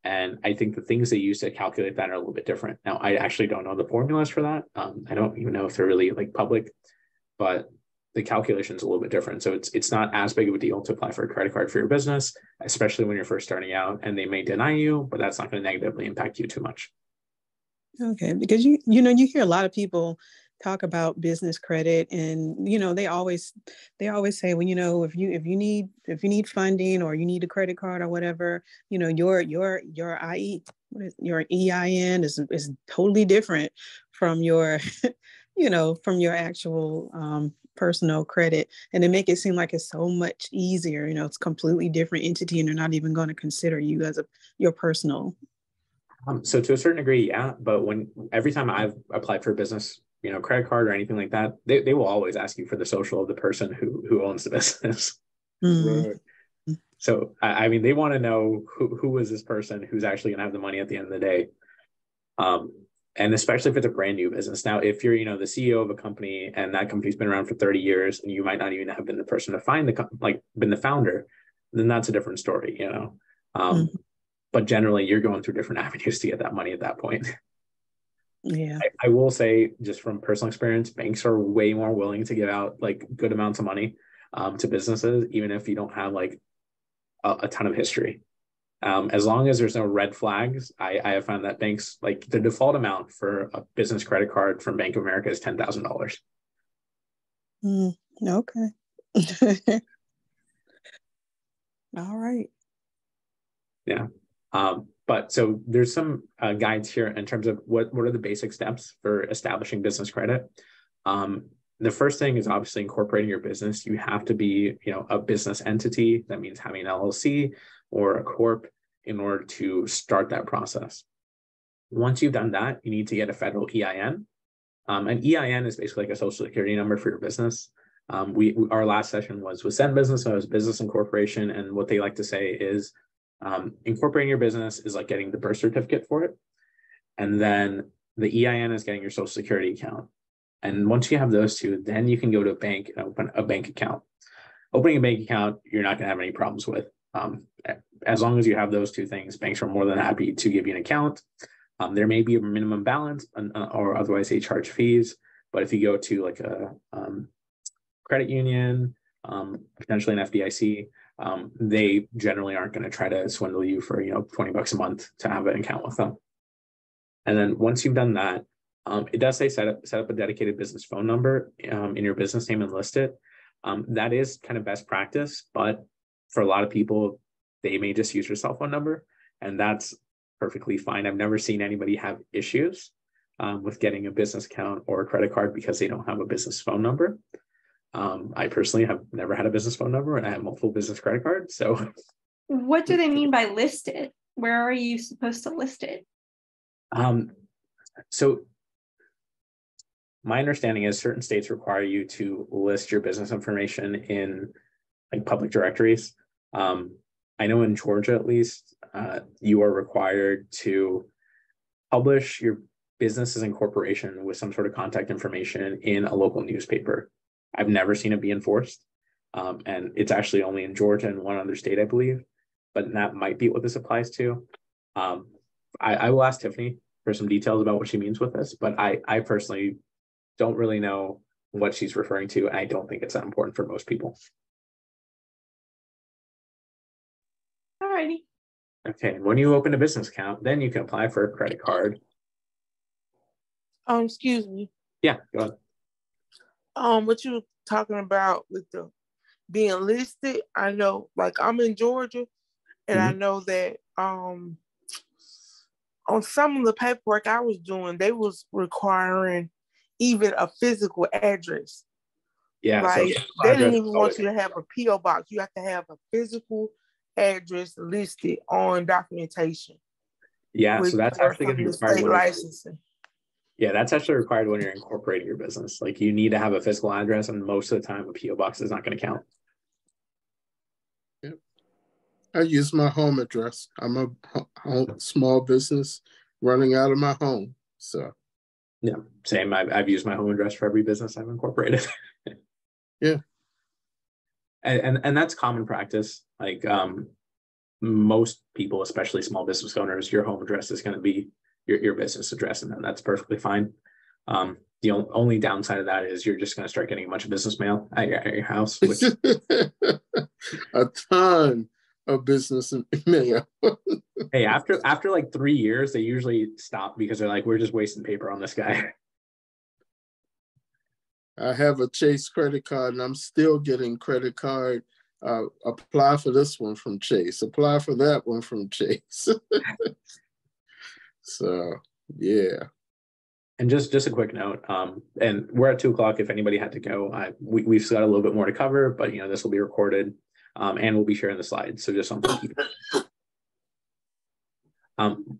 And I think the things they use to calculate that are a little bit different. Now, I actually don't know the formulas for that. I don't even know if they're really like public, but the calculation is a little bit different. So it's not as big of a deal to apply for a credit card for your business, especially when you're first starting out, and they may deny you, but that's not going to negatively impact you too much. Okay, because you hear a lot of people talk about business credit, and they always say, well, if you need funding or you need a credit card or whatever, your your EIN is totally different from your from your actual personal credit, and they make it seem like it's so much easier. It's a completely different entity, and they're not even going to consider you as your personal. So to a certain degree, yeah. But every time I've applied for a business, credit card or anything like that, they will always ask you for the social of the person who owns the business. Right. So I mean, they want to know who is this person who's actually going to have the money at the end of the day. And especially if it's a brand new business. Now, if you're, the CEO of a company and that company's been around for 30 years and you might not even have been the person to find been the founder, then that's a different story, But generally, you're going through different avenues to get that money at that point. Yeah. I will say, just from personal experience, banks are way more willing to give out like good amounts of money to businesses, even if you don't have like a ton of history. As long as there's no red flags, I have found that banks, like the default amount for a business credit card from Bank of America is $10,000. Okay. All right. Yeah. But so there's some guides here in terms of what are the basic steps for establishing business credit. The first thing is obviously incorporating your business. You have to be, a business entity. That means having an LLC or a corp in order to start that process. Once you've done that, you need to get a federal EIN. An EIN is basically like a social security number for your business. Our last session was with Send Business, so it was business incorporation, and what they like to say is incorporating your business is like getting the birth certificate for it, and then the EIN is getting your social security account. And once you have those two, then you can go to a bank and open a bank account. Opening a bank account, you're not going to have any problems with. As long as you have those two things, banks are more than happy to give you an account. There may be a minimum balance, or otherwise they charge fees. But if you go to like a credit union, potentially an FDIC, they generally aren't going to try to swindle you for $20 a month to have an account with them. And then once you've done that, it does say set up a dedicated business phone number in your business name and list it. That is kind of best practice, but for a lot of people, they may just use your cell phone number, and that's perfectly fine. I've never seen anybody have issues with getting a business account or a credit card because they don't have a business phone number. I personally have never had a business phone number, and I have multiple business credit cards. So, what do they mean by list it? Where are you supposed to list it? So my understanding is certain states require you to list your business information in like public directories. I know in Georgia, at least, you are required to publish your business as incorporation with some sort of contact information in a local newspaper. I've never seen it be enforced. And it's actually only in Georgia and one other state, I believe, but that might be what this applies to. I will ask Tiffany for some details about what she means with this, but I personally don't really know what she's referring to, and I don't think it's that important for most people. Alrighty. Okay, when you open a business account, then you can apply for a credit card. Excuse me. Yeah, go ahead. What you were talking about with the being listed, I know, like I'm in Georgia, and I know that on some of the paperwork I was doing, they was requiring even a physical address. Yeah, like so they didn't even want you to have a P.O. box. You have to have a physical address listed on documentation. Yeah, so that's actually going to be required when licensing. Yeah, that's actually required when you're incorporating your business. Like you need to have a physical address, and most of the time a P.O. box is not going to count. Yep. I use my home address. I'm a small business running out of my home. So yeah, same. I've used my home address for every business I've incorporated. Yeah. And that's common practice. Like most people, especially small business owners, your home address is going to be your business address, and that's perfectly fine. The only downside of that is you're just going to start getting a bunch of business mail at your house. Which... a ton of business mail. Hey, after like 3 years, they usually stop because they're like, we're just wasting paper on this guy. I have a Chase credit card, and I'm still getting credit card. Apply for this one from Chase. Apply for that one from Chase. So, yeah. And just a quick note, and we're at 2:00. If anybody had to go, we've got a little bit more to cover, but this will be recorded, and we'll be sharing the slides. So just something to keep.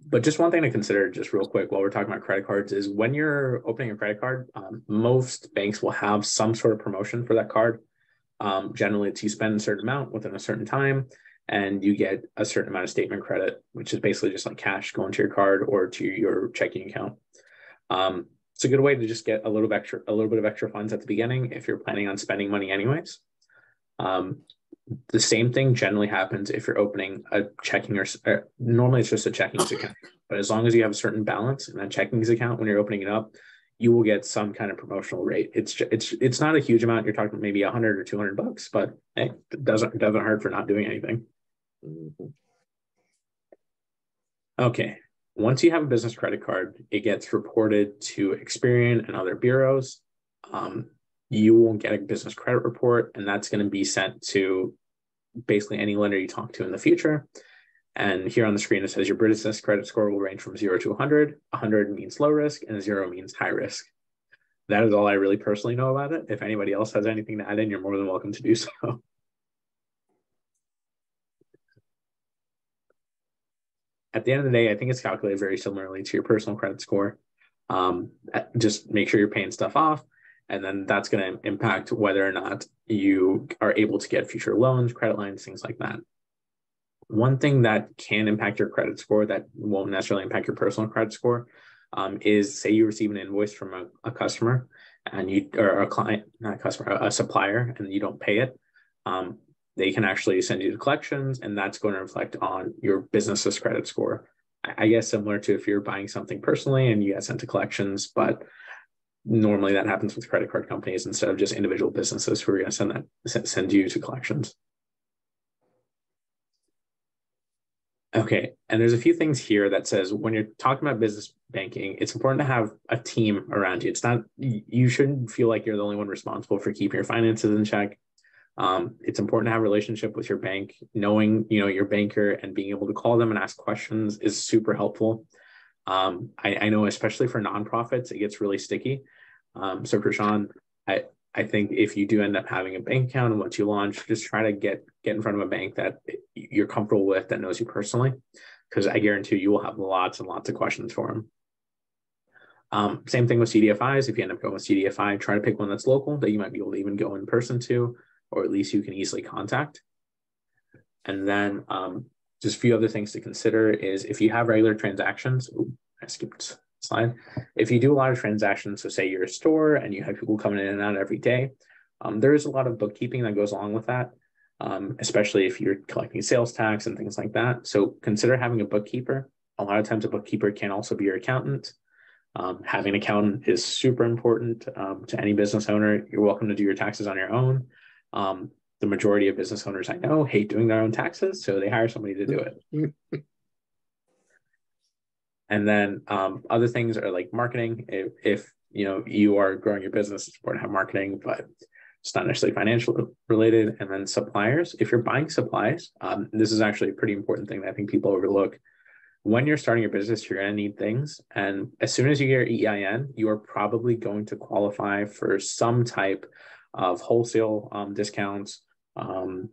But just one thing to consider, just real quick, while we're talking about credit cards, is when you're opening a credit card, most banks will have some sort of promotion for that card. Generally, it's you spend a certain amount within a certain time, and you get a certain amount of statement credit, which is basically just like cash going to your card or to your checking account. It's a good way to just get a little bit of extra funds at the beginning if you're planning on spending money anyways. The same thing generally happens if you're opening a checking or normally it's just a checkings account, but as long as you have a certain balance in that checkings account when you're opening it up, you will get some kind of promotional rate. It's not a huge amount. You're talking maybe $100 or $200, but hey, it doesn't hurt for not doing anything. Okay. Once you have a business credit card, it gets reported to Experian and other bureaus. You will get a business credit report, and that's going to be sent to basically any lender you talk to in the future. And here on the screen, it says your business credit score will range from 0 to 100. 100 means low risk, and 0 means high risk. That is all I really personally know about it. If anybody else has anything to add in, you're more than welcome to do so. At the end of the day, I think it's calculated very similarly to your personal credit score. Just make sure you're paying stuff off, and then that's going to impact whether or not you are able to get future loans, credit lines, things like that. One thing that can impact your credit score that won't necessarily impact your personal credit score is, say you receive an invoice from a customer and or a client, not a customer, a supplier, and you don't pay it. They can actually send you to collections, and that's going to reflect on your business's credit score. I guess similar to if you're buying something personally and you get sent to collections, but normally that happens with credit card companies instead of just individual businesses who are going to send you to collections. Okay, and there's a few things here that says when you're talking about business banking, it's important to have a team around you. It's not, you shouldn't feel like you're the only one responsible for keeping your finances in check. It's important to have a relationship with your bank. Knowing, your banker and being able to call them and ask questions is super helpful. I know, especially for nonprofits, it gets really sticky. So for Sean, I think if you do end up having a bank account and once you launch, just try to get in front of a bank that you're comfortable with, that knows you personally, because I guarantee you will have lots and lots of questions for them. Same thing with CDFIs. If you end up going with CDFI, try to pick one that's local that you might be able to even go in person to, or at least you can easily contact. And then just a few other things to consider is if you have regular transactions. Ooh, I skipped slide. If you do a lot of transactions, so say you're a store and you have people coming in and out every day, there is a lot of bookkeeping that goes along with that, especially if you're collecting sales tax and things like that. So consider having a bookkeeper. A lot of times a bookkeeper can also be your accountant. Having an accountant is super important to any business owner. You're welcome to do your taxes on your own. The majority of business owners I know hate doing their own taxes, so they hire somebody to do it. And then other things are like marketing. If you are growing your business, it's important to have marketing, but it's not necessarily financial related. And then suppliers. If you're buying supplies, this is actually a pretty important thing that I think people overlook. When you're starting your business, you're going to need things. And as soon as you get your EIN, you are probably going to qualify for some type of wholesale discounts, being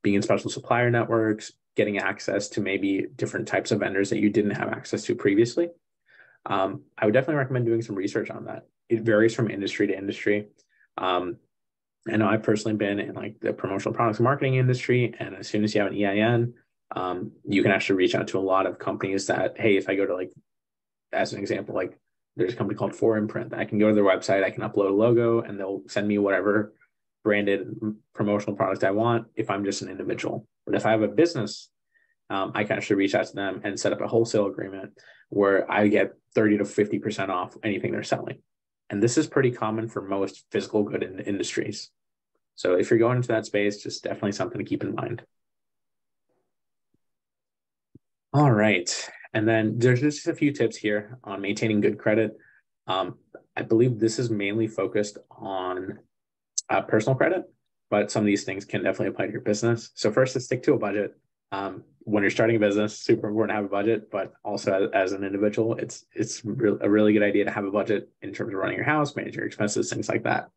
in special supplier networks, getting access to maybe different types of vendors that you didn't have access to previously. I would definitely recommend doing some research on that. It varies from industry to industry. I know I've personally been in like the promotional products marketing industry, and as soon as you have an EIN, you can actually reach out to a lot of companies that, hey, if I go to like, as an example, like there's a company called 4Imprint. I can go to their website, I can upload a logo, and they'll send me whatever branded promotional product I want if I'm just an individual. But if I have a business, I can actually reach out to them and set up a wholesale agreement where I get 30 to 50% off anything they're selling. And this is pretty common for most physical good industries. So if you're going into that space, just definitely something to keep in mind. All right. And then there's just a few tips here on maintaining good credit. I believe this is mainly focused on personal credit, but some of these things can definitely apply to your business. So first, is stick to a budget. When you're starting a business, super important to have a budget, but also as an individual, it's a really good idea to have a budget in terms of running your house, manage your expenses, things like that.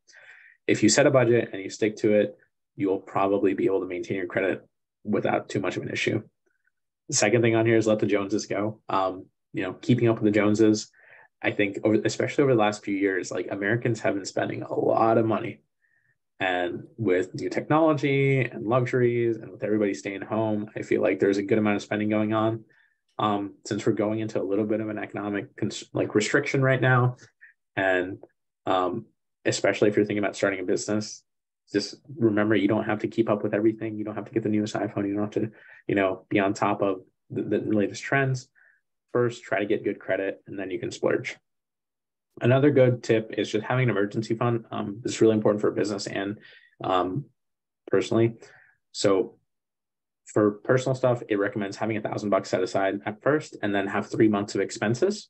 If you set a budget and you stick to it, you will probably be able to maintain your credit without too much of an issue. The second thing on here is let the Joneses go. Keeping up with the Joneses. I think especially over the last few years, like Americans have been spending a lot of money. And with new technology and luxuries and with everybody staying home, I feel like there's a good amount of spending going on. Since we're going into a little bit of an economic restriction right now, and especially if you're thinking about starting a business, just remember you don't have to keep up with everything. You don't have to get the newest iPhone. You don't have to, be on top of the latest trends. First, try to get good credit, and then you can splurge. Another good tip is just having an emergency fund. It's really important for a business and personally. So for personal stuff, it recommends having $1,000 set aside at first and then have 3 months of expenses.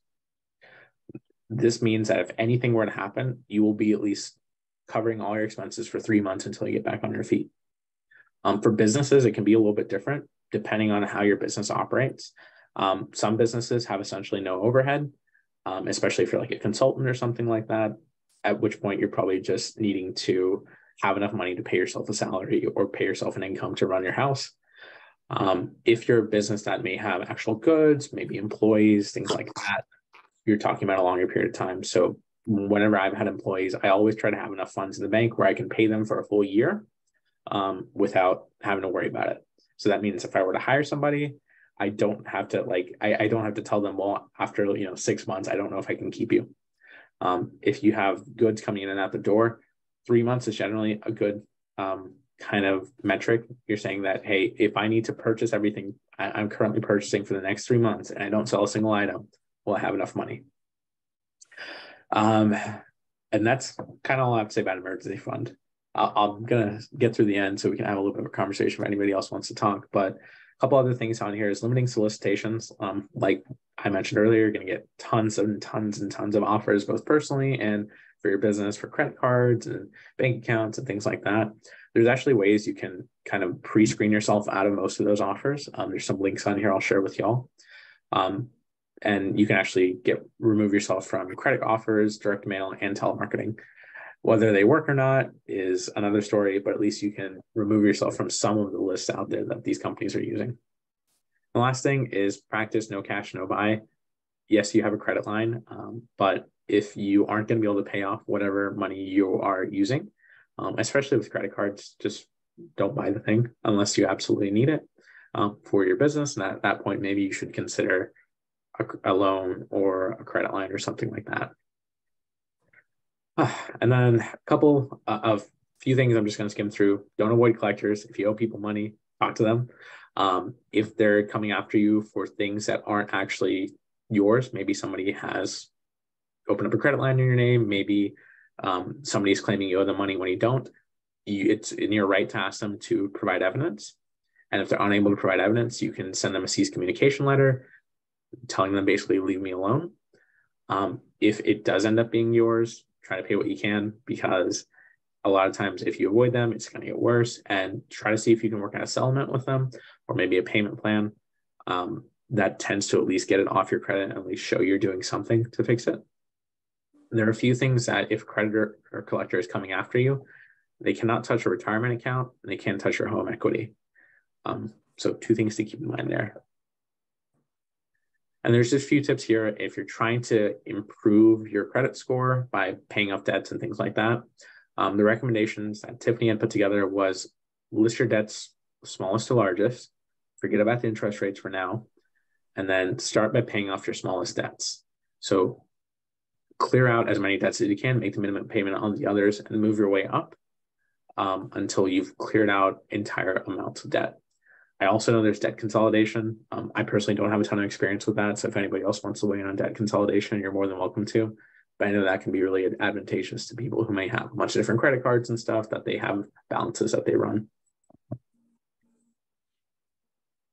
This means that if anything were to happen, you will be at least covering all your expenses for 3 months until you get back on your feet. For businesses, it can be a little bit different depending on how your business operates. Some businesses have essentially no overhead. Especially if you're like a consultant or something like that, at which point you're probably just needing to have enough money to pay yourself a salary or pay yourself an income to run your house. If you're a business that may have actual goods, maybe employees, things like that, you're talking about a longer period of time. So whenever I've had employees, I always try to have enough funds in the bank where I can pay them for a full year without having to worry about it. So that means if I were to hire somebody, I don't have to I don't have to tell them, well, after 6 months, I don't know if I can keep you. If you have goods coming in and out the door, 3 months is generally a good kind of metric. You're saying that, hey, if I need to purchase everything I'm currently purchasing for the next 3 months and I don't sell a single item, will I have enough money? And that's kind of all I have to say about emergency fund. I'm going to get through the end so we can have a little bit of a conversation if anybody else wants to talk. But a couple other things on here is limiting solicitations. Like I mentioned earlier, you're going to get tons and tons and tons of offers, both personally and for your business, for credit cards and bank accounts and things like that. There's actually ways you can kind of pre-screen yourself out of most of those offers. There's some links on here I'll share with y'all. And you can actually remove yourself from credit offers, direct mail, and telemarketing. Whether they work or not is another story, but at least you can remove yourself from some of the lists out there that these companies are using. The last thing is practice no cash, no buy. Yes, you have a credit line, but if you aren't going to be able to pay off whatever money you are using, especially with credit cards, just don't buy the thing unless you absolutely need it for your business. And at that point, maybe you should consider a loan or a credit line or something like that. And then a couple of few things I'm just going to skim through. Don't avoid collectors. If you owe people money, talk to them. If they're coming after you for things that aren't actually yours, maybe somebody has opened up a credit line in your name, maybe somebody's claiming you owe them money when you don't, it's in your right to ask them to provide evidence. And if they're unable to provide evidence, you can send them a cease communication letter telling them basically leave me alone. If it does end up being yours, try to pay what you can, because a lot of times if you avoid them, it's going to get worse. And try to see if you can work out a settlement with them or maybe a payment plan that tends to at least get it off your credit and at least show you're doing something to fix it. There are a few things that if creditor or collector is coming after you, they cannot touch a retirement account and they can't touch your home equity. So 2 things to keep in mind there. And there's just a few tips here. If you're trying to improve your credit score by paying off debts and things like that, the recommendations that Tiffany had put together was list your debts smallest to largest, forget about the interest rates for now, and then start by paying off your smallest debts. So clear out as many debts as you can, make the minimum payment on the others, and move your way up until you've cleared out entire amounts of debt. I also know there's debt consolidation. I personally don't have a ton of experience with that. So if anybody else wants to weigh in on debt consolidation, you're more than welcome to. But I know that can be really advantageous to people who may have a bunch of different credit cards and stuff that they have balances that they run.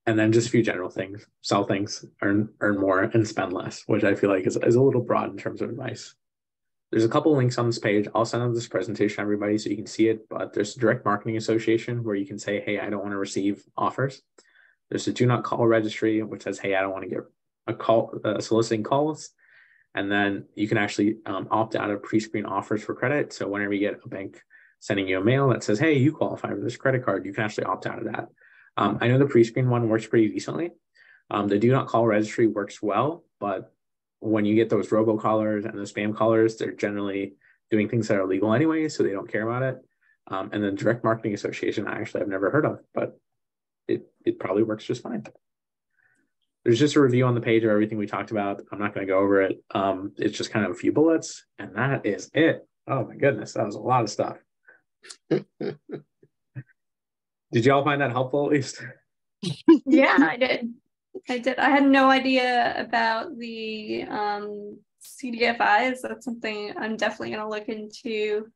And then just a few general things: sell things, earn more, and spend less, which I feel like is a little broad in terms of advice. There's a couple links on this page. I'll send out this presentation to everybody so you can see it, but there's a direct marketing association where you can say, hey, I don't want to receive offers. There's a do not call registry, which says, hey, I don't want to get a call, soliciting calls. And then you can actually opt out of pre-screen offers for credit. So whenever you get a bank sending you a mail that says, hey, you qualify for this credit card, you can actually opt out of that. I know the pre-screen one works pretty decently. The do not call registry works well, but when you get those robocallers and the spam callers, they're generally doing things that are illegal anyway, so they don't care about it. And the direct marketing association, I actually have never heard of, but it probably works just fine. There's just a review on the page of everything we talked about. I'm not going to go over it. It's just kind of a few bullets, and that is it. Oh my goodness, that was a lot of stuff. Did y'all find that helpful at least? Yeah, I did. I had no idea about the CDFIs. That's something I'm definitely going to look into.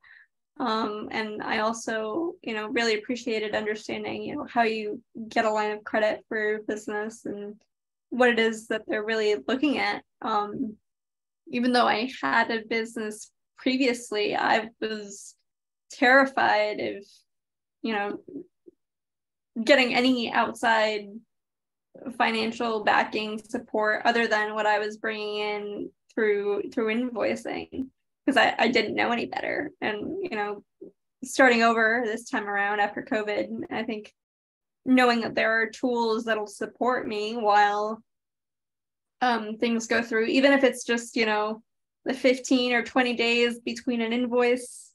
And I also, really appreciated understanding, how you get a line of credit for your business and what it is that they're really looking at. Even though I had a business previously, I was terrified of, getting any outside financial backing support other than what I was bringing in through invoicing, because I didn't know any better. And starting over this time around after COVID, I think knowing that there are tools that'll support me while things go through, even if it's just, the 15 or 20 days between an invoice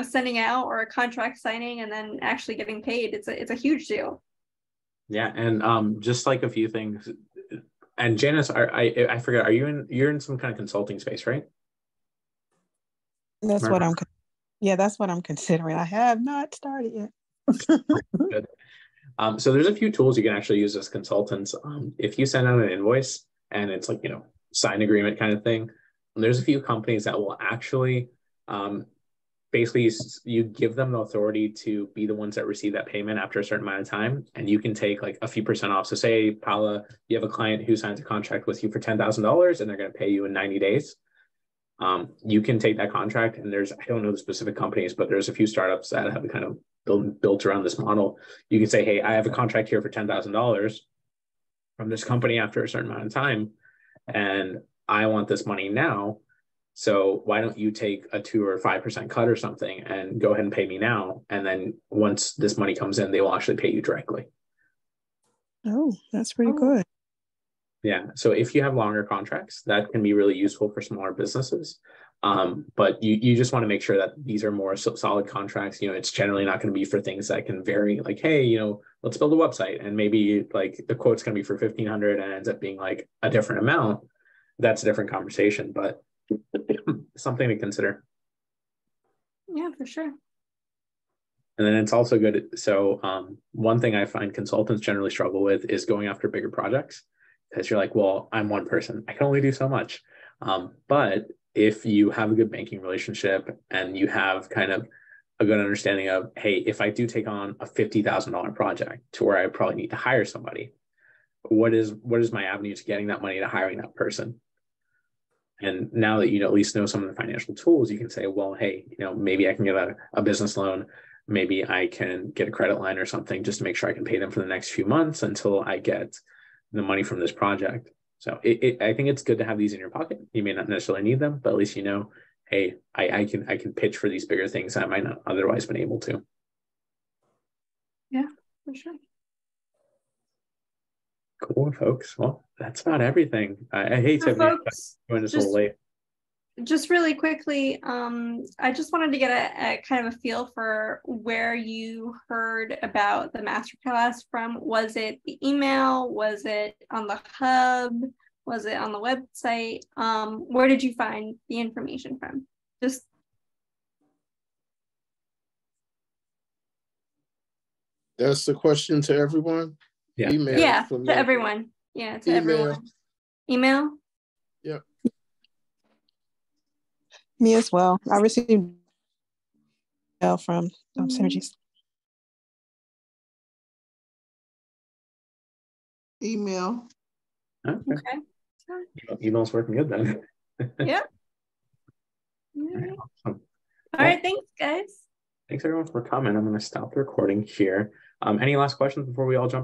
sending out or a contract signing and then actually getting paid. It's a huge deal. Yeah, and just like a few things. And Janice, I forget, you're in some kind of consulting space, right? That's what I'm considering. I have not started yet. Good. So there's a few tools you can actually use as consultants. If you send out an invoice and it's like, sign agreement kind of thing, there's a few companies that will actually basically you give them the authority to be the ones that receive that payment after a certain amount of time, and you can take like a few percent off. So say, Paula, you have a client who signs a contract with you for $10,000 and they're going to pay you in 90 days. You can take that contract, and I don't know the specific companies, but there's a few startups that have kind of built around this model. You can say, hey, I have a contract here for $10,000 from this company after a certain amount of time, and I want this money now. So why don't you take a 2 or 5% cut or something and go ahead and pay me now? And then once this money comes in, they will actually pay you directly. Oh, that's pretty good. Yeah. So if you have longer contracts, that can be really useful for smaller businesses. But you just want to make sure that these are more solid contracts. It's generally not going to be for things that can vary, like, hey, let's build a website, and maybe like the quote's going to be for $1,500 and ends up being like a different amount. That's a different conversation, but something to consider. Yeah, for sure. And then it's also good. So one thing I find consultants generally struggle with is going after bigger projects, because you're like, well, I'm one person, I can only do so much. But if you have a good banking relationship and you have kind of a good understanding of, hey, if I do take on a $50,000 project to where I probably need to hire somebody, what is my avenue to getting that money to hiring that person? And now that you at least know some of the financial tools, you can say, well, hey, maybe I can get a business loan. Maybe I can get a credit line or something just to make sure I can pay them for the next few months until I get the money from this project. So I think it's good to have these in your pocket. You may not necessarily need them, but at least hey, I can pitch for these bigger things I might not otherwise been able to. Yeah, for sure. Cool, folks. Well, that's about everything. I hate to join us a little late. Just really quickly, I just wanted to get a kind of a feel for where you heard about the masterclass from. Was it the email? Was it on the hub? Was it on the website? Where did you find the information from? That's the question to everyone. Yeah. Email to everyone. Yeah, to everyone. Email. Yep. Me as well. I received email from Synergies. Email. Okay. Email's working good then. Yep. Awesome. All right. Thanks, guys. Thanks everyone for coming. I'm going to stop the recording here. Any last questions before we all jump